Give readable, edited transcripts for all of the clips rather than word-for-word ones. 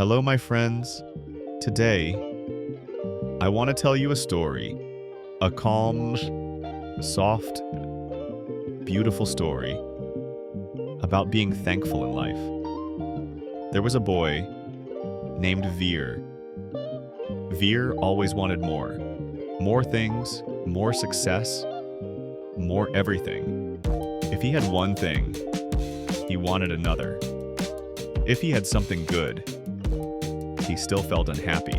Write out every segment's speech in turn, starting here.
Hello, my friends. Today, I want to tell you a story. A calm, soft, beautiful story about being thankful in life. There was a boy named Veer. Veer always wanted more. More things, more success, more everything. If he had one thing, he wanted another. If he had something good, he still felt unhappy.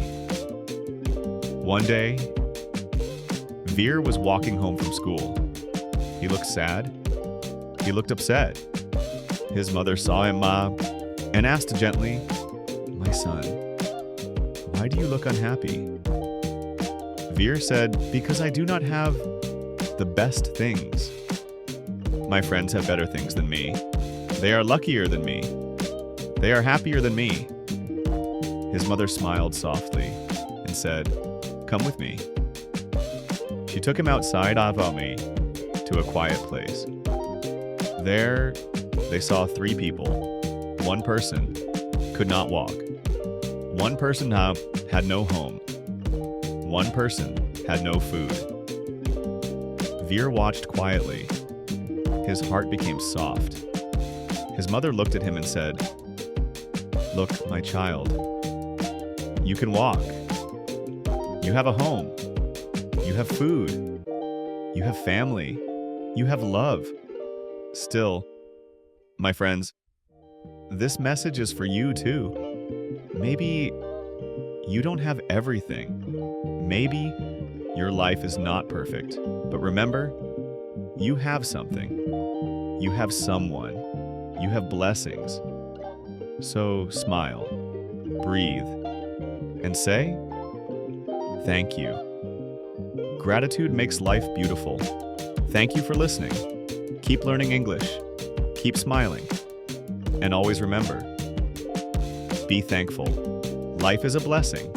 One day, Veer was walking home from school. He looked sad. He looked upset. His mother saw him and asked gently, "My son, why do you look unhappy?" Veer said, "Because I do not have the best things. My friends have better things than me. They are luckier than me. They are happier than me." His mother smiled softly and said, "Come with me." She took him outside Avami to a quiet place. There, they saw three people. One person could not walk. One person had no home. One person had no food. Veer watched quietly. His heart became soft. His mother looked at him and said, "Look, my child, you can walk. You have a home. You have food. You have family. You have love. Still, my friends, this message is for you too. Maybe you don't have everything. Maybe your life is not perfect. But remember, you have something. You have someone. You have blessings. So smile, breathe, and say, thank you. Gratitude makes life beautiful. Thank you for listening. Keep learning English. Keep smiling. And always remember, be thankful. Life is a blessing.